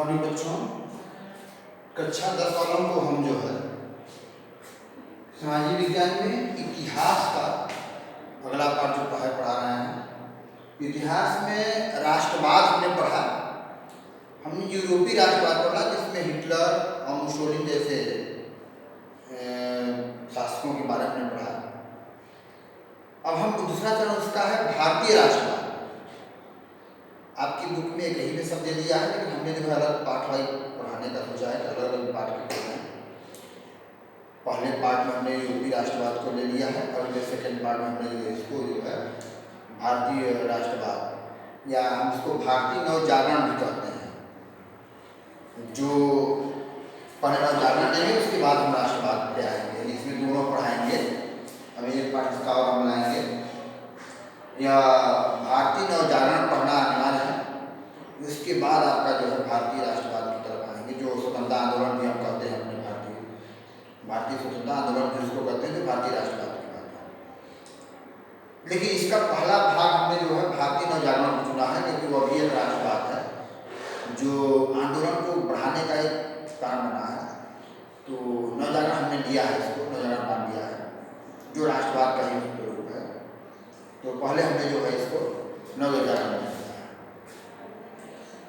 अभी बच्चों कक्षा 10 वालों को हम जो है सामाजिक विज्ञान में इतिहास का अगला पाठ जो पढ़ा रहे हैं। इतिहास में राष्ट्रवाद हमने पढ़ा। हमने यूरोपीय राष्ट्रवाद पढ़ा जिसमें हिटलर और मुसोलिनी जैसे शासकों के बारे में पढ़ा। अब हम दूसरा चरण उसका है भारतीय राष्ट्रवाद। आपकी बुक में एक ही में शब्द दिया है, लेकिन हमने जो है अलग पाठ वाइज पढ़ाने का सोचा है कि अलग अलग पाठ के पढ़ाएं। पहले पार्ट में हमने यूरोपीय राष्ट्रवाद को ले लिया है और सेकेंड पार्ट में हमने इसको जो है भारतीय राष्ट्रवाद या हम इसको भारतीय नवजागरण भी कहते हैं। जो पहले नवजागरण नहीं है उसके बाद हम राष्ट्रवाद पे आएंगे, यानी इसमें दोनों पढ़ाएंगे। अभी एक पाठ इसका और हम लाएंगे। या भारतीय नवजागरण पढ़ना अनिवार्य है, उसके बाद आपका जो है भारतीय राष्ट्रवाद की तरफ आएंगे, जो स्वतंत्रता आंदोलन भी हम कहते हैं अपने भारतीय स्वतंत्रता आंदोलन भी उसको कहते हैं, जो भारतीय राष्ट्रवाद की बात है। लेकिन इसका पहला भाग हमने जो है भारतीय नवजागरण को चुना है, क्योंकि वो भी एक राष्ट्रवाद है जो आंदोलन को बढ़ाने का एक कारण बना है। तो नवजागरण हमने लिया है, इसको नवजागरण मान लिया है जो राष्ट्रवाद का ही रूप है। तो पहले हमने जो है इसको नवजागरण लिया है।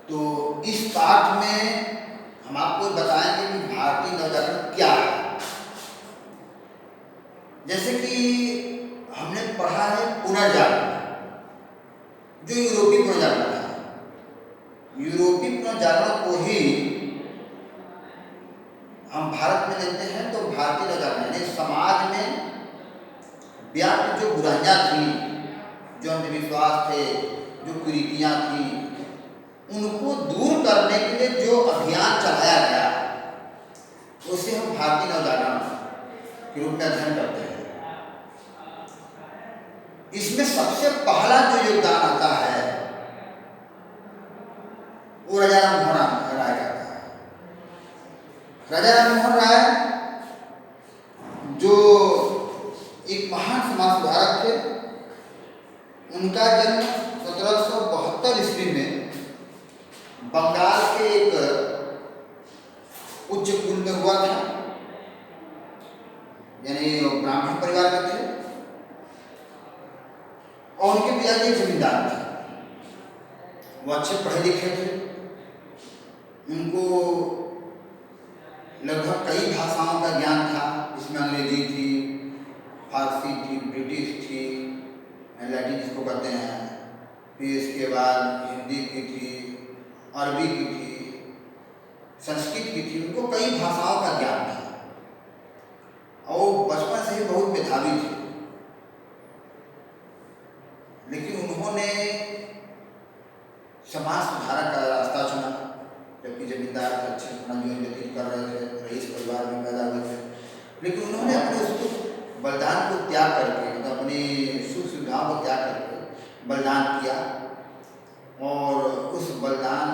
तो इस पाठ में हम आपको बताएंगे कि भारतीय नवजागरण क्या है। जैसे कि हमने पढ़ा है पुनर्जागरण, जो यूरोपीय पुनर्जागरण है। यूरोपीय पुनर्जागरण को ही हम भारत में लेते हैं तो भारतीय नवजागरण यानी समाज में व्याप्त जो बुराइयां थी, जो अंधविश्वास थे, जो कुरीतियां थी, उनको दूर करने के लिए जो अभियान चलाया गया उसे हम भारतीय नवजागरण के रूप में अध्ययन करते हैं। इसमें सबसे पहला जो योगदान आता है वो राजा राममोहन राय का आता है। राजा राममोहन राय जो एक महान समाज सुधारक थे, उनका जन्म 1772 ईस्वी में बंगाल के एक उच्च कुल में हुआ था, यानी ब्राह्मण परिवार में थे और उनके पिताजी जमींदार थे। वो अच्छे पढ़े लिखे थे, उनको लगभग कई भाषाओं का ज्ञान था, जिसमें अंग्रेजी थी, फारसी थी, ब्रिटिश थी, लैटिन जिसको कहते हैं, फिर इसके बाद हिंदी की थी, अरबी की थी, संस्कृत की थी। उनको कई भाषाओं का ज्ञान था और बचपन से ही बहुत मेधावी थे। लेकिन उन्होंने समाज सुधारक का रास्ता चुना, जबकि जमींदार अच्छे अपना जीवन व्यतीत कर रहे थे, रईस परिवार में पैदा हुए थे। लेकिन उन्होंने अपने उसको बलिदान को त्याग करके, मतलब अपनी सुख सुविधाओं को त्याग करके बलिदान किया। और उस बलिदान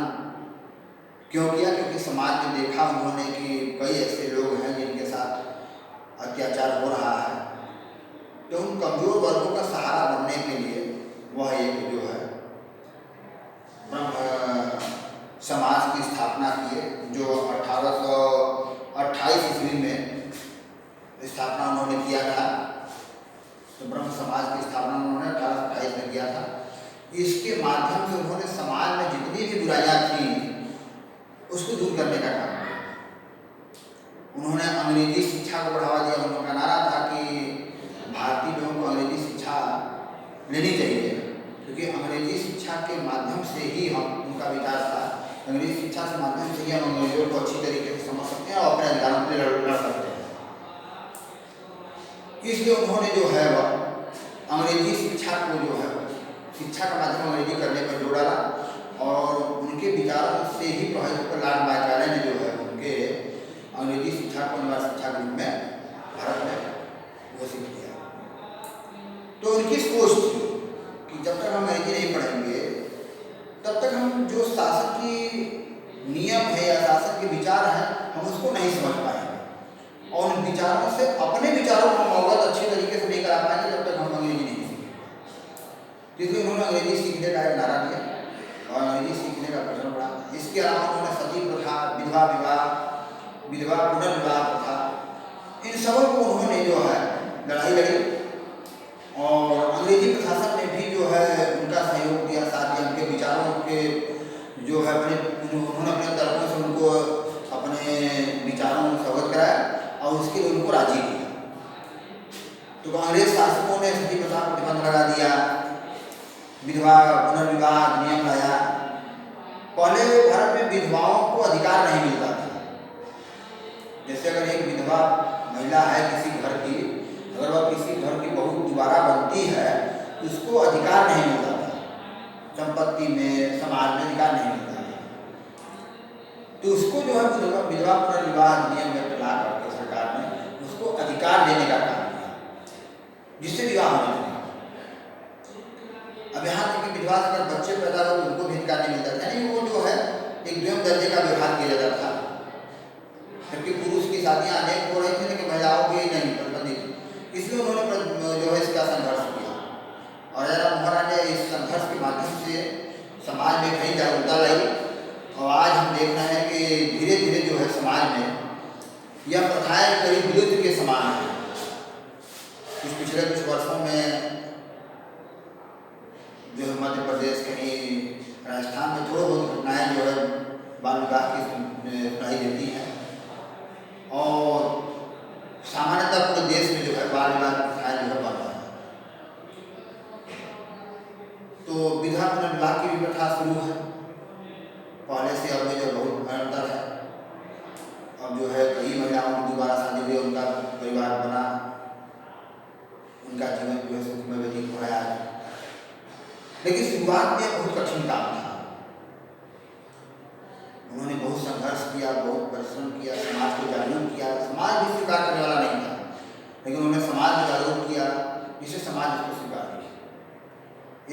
क्यों किया? क्योंकि समाज में देखा उन्होंने कि कई ऐसे लोग हैं जिनके साथ अत्याचार हो रहा है, तो उन कमजोर वर्गों का सहारा बनने के लिए वह एक जो है ब्रह्म समाज की स्थापना किए, जो 1828 ईस्वी में स्थापना उन्होंने किया था। तो ब्रह्म समाज की स्थापना उन्होंने 1828 में किया था। इसके माध्यम से उन्होंने समाज में जितनी भी बुराइयां थी उसको दूर करने का काम किया। उन्होंने अंग्रेजी शिक्षा को बढ़ावा दिया। उनका नारा था कि भारतीय लोगों को अंग्रेजी शिक्षा लेनी चाहिए, क्योंकि अंग्रेजी शिक्षा के माध्यम से ही हम, उनका विचार था, अंग्रेजी शिक्षा के माध्यम से ही हम अंग्रेजों को अच्छी तरीके से समझ सकते हैं और अपने अधिकारों के लिए लड़ सकते हैं। इसलिए उन्होंने जो है वह अंग्रेजी शिक्षा को जो है शिक्षा का माध्यम अंग्रेजी करने पर जोर डाला और उनके विचारों से ही प्रभावित होकर लॉर्ड माइकाले ने जो है उनके अंग्रेजी शिक्षा को अनिवार्य शिक्षा के रूप में भारत में घोषित किया। तो उनकी सोच थी कि जब तक हम अंग्रेजी नहीं पढ़ेंगे तब तक हम जो शासन की नियम है या शासन के विचार हैं हम उसको नहीं समझ पाएंगे और उन विचारों से अपने विचारों को अवगत अच्छे तरीके से नहीं करा पाएंगे जब तक हम अंग्रेजी नहीं सीखेंगे। इसलिए उन्होंने अंग्रेजी सीखने का एक नारा दिया और अंग्रेजी सीखने का प्रचलन बढ़ा। इसके अलावा उन्होंने सती प्रथा विधवा विवाह, विधवा पुनर्विवाह प्रथा, इन सबों को उन्होंने जो है लड़ाई लड़ी और अंग्रेजी प्रशासन ने भी जो है उनका सहयोग दिया, साथ ही उनके विचारों के जो है उन्होंने अपने तरफों से उनको अपने विचारों से अवगत कराया और उसके लिए उनको राजी किया। तो अंग्रेज शासकों ने सती प्रथा पर प्रतिबंध लगा दिया, विधवा पुनर्विवाह अधिनियम लाया। पहले भारत में विधवाओं को अधिकार नहीं मिलता था। जैसे अगर एक विधवा महिला है किसी घर की, अगर वह किसी घर की बहू दोबारा बनती है तो उसको अधिकार नहीं मिलता था, संपत्ति में, समाज में अधिकार नहीं मिलता था। तो उसको जो है विधवा पुनर्विवाह अधिनियम में ला करके सरकार ने उसको अधिकार देने का काम किया, जिससे विवाह होने लगा। अब यहाँ तक कि विधवा से अगर बच्चे पैदा हो तो उनको भी अधिकार नहीं मिलता था, यानी वो जो है एक द्वैम दर्जे का व्यवहार किया जाता था। जबकि पुरुष की शादियाँ अनेक हो रही थी लेकिन महिलाओं की नहीं प्रतिबंधित, इसलिए उन्होंने जो है इसका संघर्ष किया। और जयराम मोहन राय ने इस संघर्ष के माध्यम से समाज में कई जागरूकता लाई और आज हम देख रहे हैं कि धीरे धीरे जो है समाज में यह प्रथाएं करीब विलुप्त के समान है। पिछले कुछ वर्षों में जो है मध्य प्रदेश, कहीं राजस्थान में थोड़ी बहुत घटनाएं जो है बाल विवाह की सुनाई देती हैं और सामान्यतः पूरे देश में जो है बाल विवाह की प्रथाएं जो है बढ़ रहा है। तो विधवा पुनर्विवाह की भी प्रथा शुरू है, पहले से अब में जो बहुत अंतर है। अब जो है कई महिलाओं की दोबारा शादी हुई, उनका परिवार बना, उनका जीवन जो है सुखमय व्यतीत हो रहा है। लेकिन शुरुआत में बहुत कठिन काम था, उन्होंने बहुत संघर्ष किया, बहुत परिश्रम किया, समाज को जागरूक किया। समाज भी स्वीकार करने वाला नहीं था, लेकिन उन्होंने समाज को जागरूक किया जिससे समाज इसको स्वीकार किया।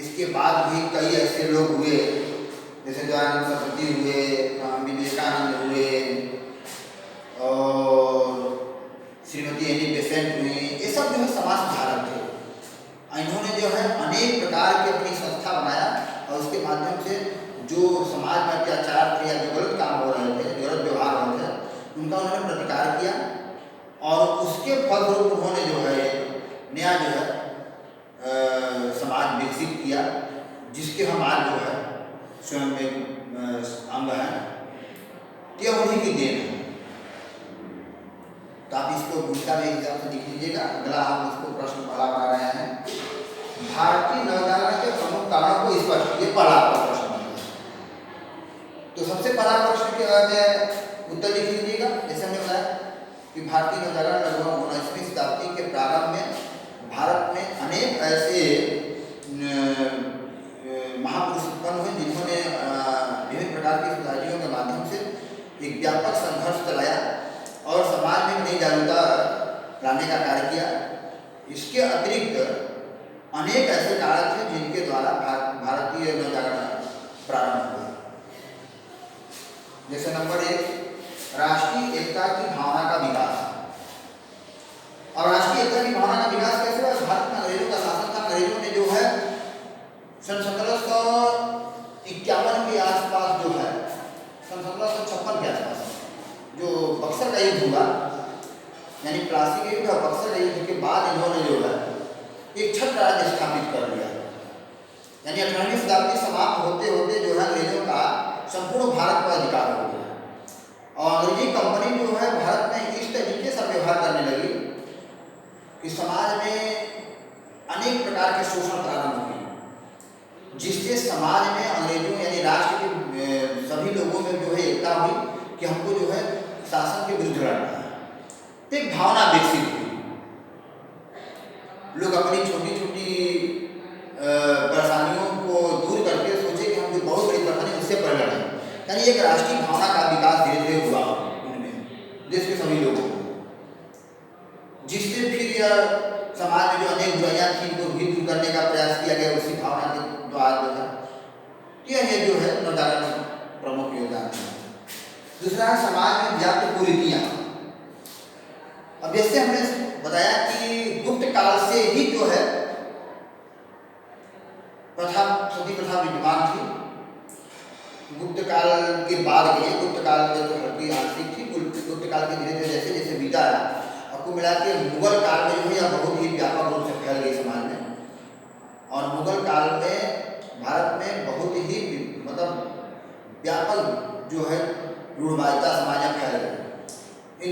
इसके बाद भी कई ऐसे लोग हुए जैसे दयानंद सरस्वती हुए, स्वामी विवेकानंद हुए और श्रीमती एनी बेसेंट हुई, ये सब जो है समाज सुधारक थे। इन्होंने जो है अनेक प्रकार की अपनी संस्था बनाया और उसके माध्यम से जो समाज में अत्याचार थे या जो गलत काम हो रहे थे, गलत व्यवहार हो रहे थे, उनका उन्होंने प्रतिकार किया और उसके फलस्वरूप उन्होंने जो है नया जो है समाज विकसित किया, जिसके हम आज जो है स्वयं में अंग हैं। यह उन्हीं की देन है। तो आप इसको भूमिका में हिसाब से लिख लीजिएगा। अगला हम इसको प्रश्न पहला बना रहे हैं, भारतीय नवजागरण के प्रमुख कारणों को स्पष्ट कीजिए। पहला आपका प्रश्न तो सबसे पहला प्रश्न के उत्तर लिख लीजिएगा। जैसे हमने बताया कि भारतीय नवजागरण लगभग 19वीं शताब्दी के प्रारंभ में भारत में अनेक ऐसे महापुरुष उत्पन्न हुए जिन्होंने विभिन्न प्रकार की सोसाइटियों के माध्यम से एक व्यापक संघर्ष चलाया और समाज में नई जागरूकता लाने का कार्य किया। इसके अतिरिक्त अनेक ऐसे कारक थे जिनके द्वारा भारतीय नवजागरण प्रारंभ हुआ। जैसे नंबर 1, राष्ट्रीय एकता की भावना का विकास। और राष्ट्रीय एकता की भावना का विकास कैसे हुआ? भारत में अंग्रेजों का शासन था। अंग्रेजों ने जो है सन 1751 के आसपास जो है, सन 1756 के आसपास जो बक्सर का युद्ध हुआ, यानी प्लासी के युद्ध और बक्सर के युद्ध के बाद इन्होंने जो है एक छत्र राज्य स्थापित कर दिया। यानी 18वीं शताब्दी समाप्त होते होते जो है अंग्रेजों का संपूर्ण भारत पर अधिकार हो गया और अंग्रेजी कंपनी जो है भारत में इस तरीके से व्यवहार करने लगी कि समाज में अनेक प्रकार के शोषण प्रारंभ हुए, जिससे समाज में अंग्रेजों यानी राष्ट्र के सभी लोगों में जो है एकता हुई कि हमको जो है शासन के विरुद्ध लड़ना है। तो एक भावना विकसित हुई, लोग अपनी छोटी छोटी परेशानियों को दूर करके सोचे कि हम जो बहुत बड़ी परेशानी उससे पर लड़ें। यानी एक राष्ट्रीय भावना का विकास धीरे धीरे हुआ उनमें, देश के सभी लोगों को, जिससे फिर यह समाज में जो अनेक बुराइयां थी उनको भी दूर करने का प्रयास किया गया उसी भावना के द्वारा जो है। यह जो है नवजागरण प्रमुख योगदान है। दूसरा है समाज में व्याप्त कुरीतियां। अब जैसे हमने बताया कि गुप्त काल से ही जो है प्रथा, सती प्रथा विद्यमान थी। गुप्त काल के बाद के गुप्त काल में तो हल्की काल के धीरे धीरे जैसे जैसे बीता है, आपको मिला के मुगल काल में जो है यह बहुत ही व्यापक रूप से फैल गई समाज में। और मुगल काल में भारत में बहुत ही मतलब व्यापक जो है रूढ़वादिता समाज में फैल गई। इन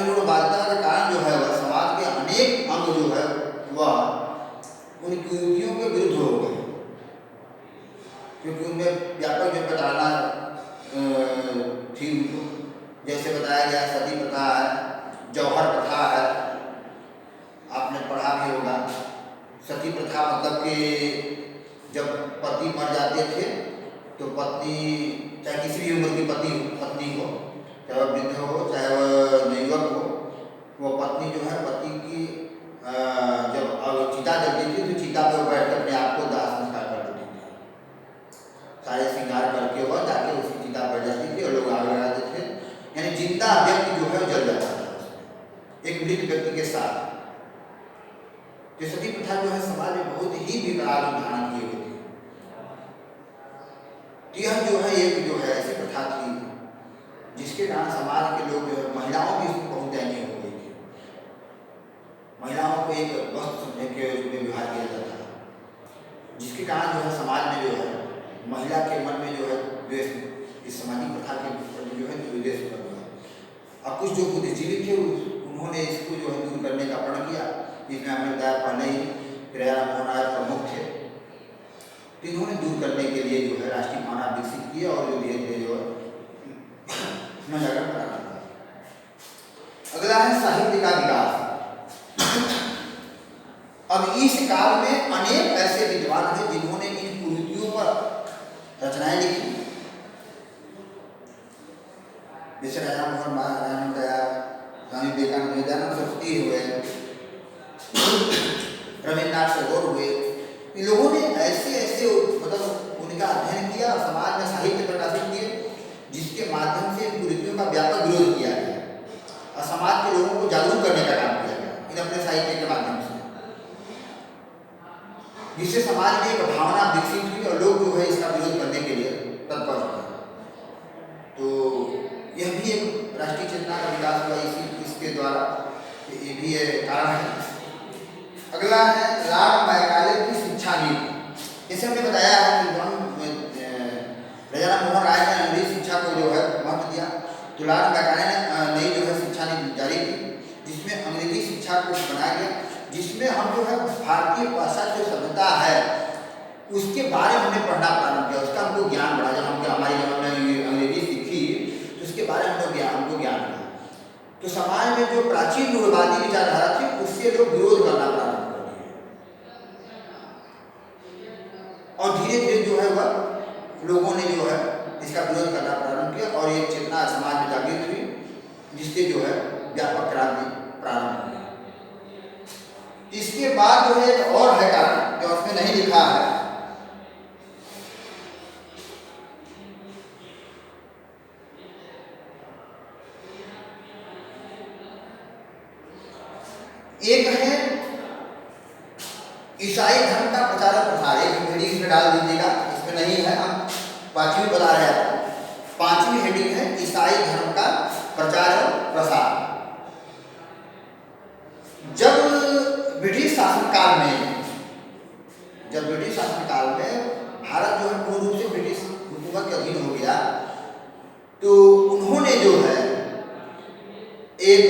रूढ़वादिता के कारण जो है वह समाज के अनेक अंग जो है वह उन कुरीतियों के विरुद्ध हो गए, क्योंकि उनमें व्यापक जो प्रताड़ना थी उनको, जैसे बताया गया सती प्रथा है, जौहर प्रथा है, आपने पढ़ा भी होगा। सती प्रथा मतलब कि जब पति मर जाते थे तो पत्नी, चाहे किसी भी उम्र की पत्नी हो, चाहे वह वृद्ध हो चाहे वह युवक हो, वो पत्नी जो है पति की जब चिता जलती थी तो चिता पर बैठ कर अपने आप को दाह संस्कार कर देती थी। सारे श्रृंगार करके वह जाके उसी चिता पर जाती थी और लोग आग लगाते थे, यानी जिंदा व्यक्ति जो है जल जाता था एक मृत व्यक्ति के साथ। तो सती प्रथा जो है समाज में बहुत ही बेकार धारण किए हुए थे। यह जो है एक जो है ऐसी प्रथा थी जिसके कारण समाज के लोग जो है महिलाओं की इसमें बहुत दयनीय हो गई थी। महिलाओं को एक वस्तु समझने के रूप में व्यवहार किया जाता था, जिसके कारण जो है समाज में जो है महिला के मन में जो है द्वेष, इस सामाजिक प्रथा के प्रति जो है द्वेष उत्पन्न हुआ। अब कुछ जो बुद्धिजीवी थे उन्होंने इसको जो है दूर करने का प्रण किया, जिसमें हमने बताया पहले ही राजा राममोहन राय प्रमुख थे। तो इन्होंने दूर करने के लिए जो है राष्ट्रीय भावना विकसित किया और जो धीरे धीरे जो है जाकर प्रारंभ हुआ। अगला है साहित्य का विकास। अब इस काल में अनेक ऐसे विद्वान हैं जिन्होंने इन कुरीतियों पर रचनाएं लिखी, जैसे राजा राममोहन राय, स्वामी विवेकानंद, दयानंद सरस्वती हुए, रविन्द्रनाथ टैगोर हुए। इन लोगों ने ऐसे ऐसे मतलब उनका अध्ययन किया और समाज में साहित्य प्रकाशित किए, जिसके माध्यम से इन कुरीतियों का व्यापक विरोध किया गया और समाज के लोगों को जागरूक करने का काम किया गया इन अपने साहित्य के माध्यम से, जिससे समाज में एक भावना विकसित हुई और लोग जो है इसका विरोध करने के लिए तत्पर हुए। तो यह भी एक राष्ट्रीय चेतना का विकास हुआ इसके द्वारा, ये भी एक कारण है। अगला है लॉर्ड मैकाले की शिक्षा नीति। जैसे हमने बताया है कि राजा राममोहन राय ने अंग्रेजी शिक्षा को जो है महत्व दिया, तो लॉर्ड मैकाले ने नई जो है शिक्षा नीति जारी की, जिसमें अंग्रेजी शिक्षा को बनाया गया, जिसमें हम जो है भारतीय पाश्चात्य सभ्यता है उसके बारे में हमने पढ़ना प्रारंभ किया, उसका हमको ज्ञान बढ़ा। जब हमको हमारी जब हमने अंग्रेजी सीखी तो उसके बारे में हमको ज्ञान मिला। तो समाज में जो प्राचीन रूढ़वादी विचारधारा थी उससे लोग विरोध करना प्रारंभ कर दिए और धीरे धीरे जो है वह लोगों ने जो है इसका विरोध करना प्रारंभ किया और एक चेतना समाज में जागृत हुई, जिससे जो है व्यापक क्रांति प्रारंभ हुई। इसके बाद जो है एक और है कारण जो उसमें नहीं लिखा है, एक है ईसाई धर्म का प्रचार और प्रसार। एक हेडिंग में डाल दीजिएगा, इसमें नहीं है, हम पांचवी बता रहे हैं आपको। पांचवी हेडिंग है ईसाई धर्म का प्रचार और प्रसार। जब ब्रिटिश शासनकाल में भारत जो है पूर्ण रूप से ब्रिटिश हुकूमत के अधीन हो गया, तो उन्होंने जो है एक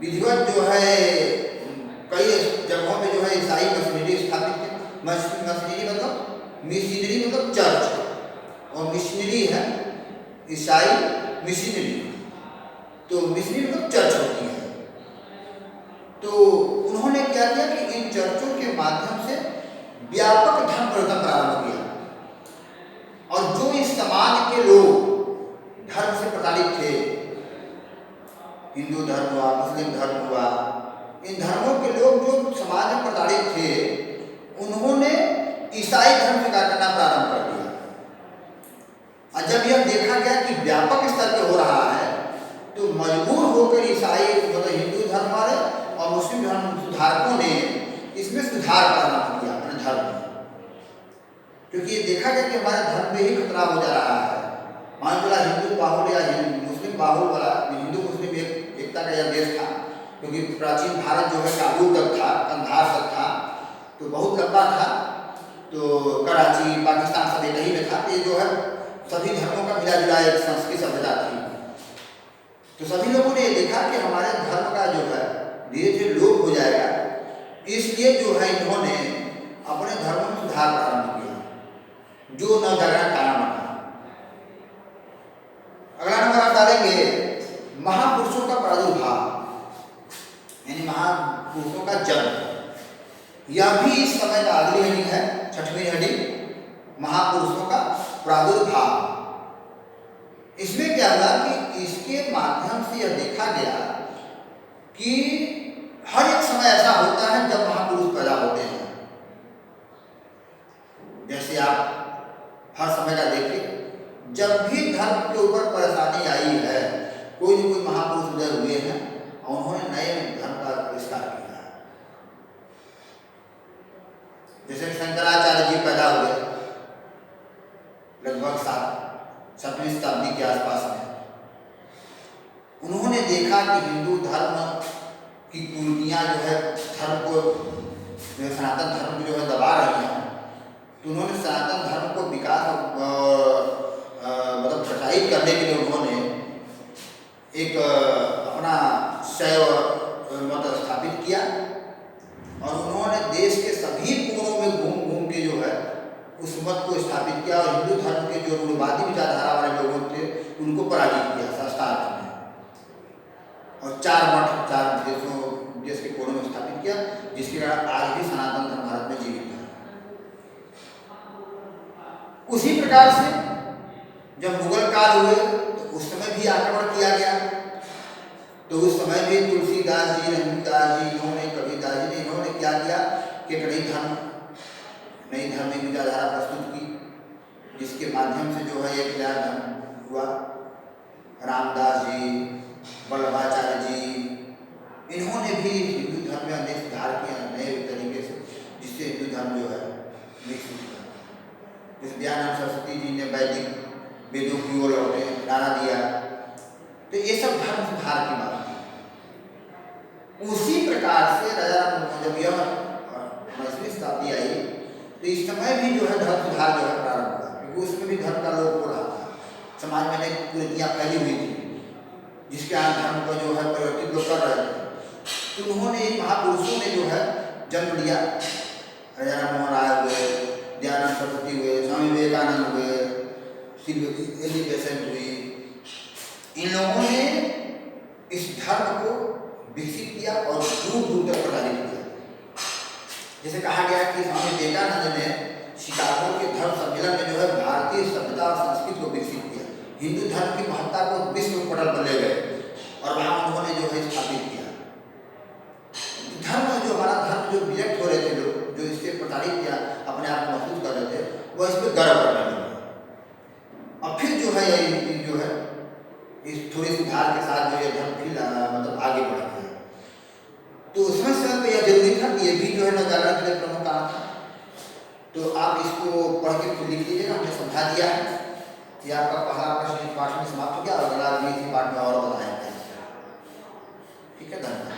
विधिवत जो है कई जगहों पे जो है ईसाई मिशनरी स्थापित किए। मिशनरी मतलब चर्च, और मिशनरी है ईसाई मिशनरी, तो मिशनरी मतलब चर्च होती है। तो उन्होंने क्या किया कि इन चर्चों के माध्यम से व्यापक धर्म परिवर्तन प्रारंभ किया और जो इस समाज के लोग धर्म से प्रताड़ित थे, हिंदू धर्म हुआ, मुस्लिम धर्म हुआ, इन धर्मों के लोग जो समाज में प्रताड़ित थे, उन्होंने ईसाई धर्म स्वीकार करना प्रारंभ कर दिया। और जब यह देखा गया कि व्यापक स्तर पर हो रहा है, तो मजबूर होकर ईसाई मतलब हिंदू धर्म वाले और मुस्लिम धर्म सुधारकों ने इसमें सुधार प्रारंभ किया अपने धर्म में, क्योंकि ये देखा गया कि हमारे धर्म में ही खतरा हो जा रहा है। मान लो हिंदू बाहुल्य या मुस्लिम मुस्लिम बाहुल वाला हिंदू मुस्लिम एकता का यह देश था, क्योंकि प्राचीन भारत जो है काबुल तक था, कंधार तक था, तो बहुत लंबा था। तो कराची पाकिस्तान सब एक ही में था। ये जो है सभी धर्मों का मिला जुला एक संस्कृत सभ्यता थी। तो सभी लोगों ने देखा कि हमारे धर्म का जो है धीरे धीरे लोप हो जाएगा, इसलिए जो है इन्होंने अपने धर्म में सुधार प्रारंभ किया, जो नवजागरण कारण बना। अगला नंबर आप डालेंगे महापुरुषों का प्रादुर्भाव, यानी महापुरुषों का जन्म। यह भी इस समय का अगली हेडिंग है, 6वीं हेडिंग, महापुरुषों का प्रादुर्भाव। इसमें क्या हुआ कि इसके माध्यम से यह देखा गया कि हर एक समय ऐसा होता है जब महापुरुष पैदा होते हैं। जैसे आप हर समय का देखिए, जब भी धर्म के ऊपर परेशानी आई है, कोई न कोई महापुरुष उदय हुए हैं और उन्होंने नए धर्म का विस्तार किया। जैसे शंकराचार्य जी पैदा हुए लगभग 7वीं शताब्दी के आसपास में। उन्होंने देखा कि हिंदू धर्म की कुरीतियाँ जो है धर्म को, सनातन धर्म को जो है दबा रही हैं, तो उन्होंने सनातन धर्म को विकास मतलब प्रचारित करने के लिए उन्होंने एक अपना शैव मत स्थापित किया और उन्होंने देश के सभी कोनों में घूम घूम के जो है उस मत को स्थापित किया और हिंदू धर्म के जो रूढ़िवादी विचारधारा वाले लोगों थे उनको पराजित किया शास्त्रार्थ में, और 4 मठ 4 देश के कोनों में स्थापित किया, जिसके कारण आज भी सनातन धर्म भारत में जीवित है। उसी प्रकार से जब मुगल काल हुए तो उस समय भी आक्रमण किया गया, तो उस समय भी तुलसीदास जी, रघुदास जी, इन्होंने कबीरदास जी ने इन्होंने क्या किया कि नई धर्म विचारधारा प्रस्तुत की, जिसके माध्यम से जो है एक नया धर्म हुआ। रामदास जी, वल्लभाचार्य जी, इन्होंने भी हिंदू धर्म में अनेक सुधार किया नए तरीके से, जिससे हिंदू धर्म जो है विकसित हुआ। जैसे दयानंद सरस्वती जी ने वैदिक वेदों की ओर लौटे, नारा दिया, तो ये सब धर्म सुधार की बात है। उसी प्रकार से राजा जब यह 19वीं शताब्दी आई तो इस समय भी जो है धर्म सुधार जो है प्रारंभ हुआ, क्योंकि उसमें भी धर्म का लोप हो रहा था। समाज में अनेक कुरीतियाँ फैली हुई थी, जिसके कारण धर्म को जो है परिवर्तित लोग कर रहे थे। तो उन्होंने महापुरुषों ने जो है जन्म लिया। राजा राममोहन राय हुए, दयानंद सरस्वती हुए, स्वामी विवेकानंद हुए, एलिफेसेंट हुई। इन लोगों ने इस धर्म को विकसित किया और दूर दूर तक प्रचारित किया। जैसे कहा गया कि स्वामी विवेकानंद ने शिकागो के धर्म सम्मेलन में जो है भारतीय सभ्यता और संस्कृति को विकसित किया, हिंदू धर्म की महत्ता को विश्व पटल पर ले गए और वहाँ उन्होंने जो है स्थापित किया। धर्म जो हमारा धर्म जो विरक्त हो रहे थे लोग, जो इससे प्रताड़ित किया, अपने आप को महसूस कर रहे थे, वो इस पर गर्व करने लगे। और फिर जो है ये जो है इस थोड़ी सुधार के साथ जो ये धर्म फिर मतलब आगे बढ़ गया। तो उसमें से यह जरूरी था कि ये भी जो है नवजागरण के लिए प्रमुख कारण था। तो आप इसको पढ़ के फिर लिख लीजिएगा, हमने समझा दिया है कि आपका पहला प्रश्न इस पाठ में समाप्त हो गया और अगला भी इसी पाठ में और बताएंगे। ठीक है, धन्यवाद।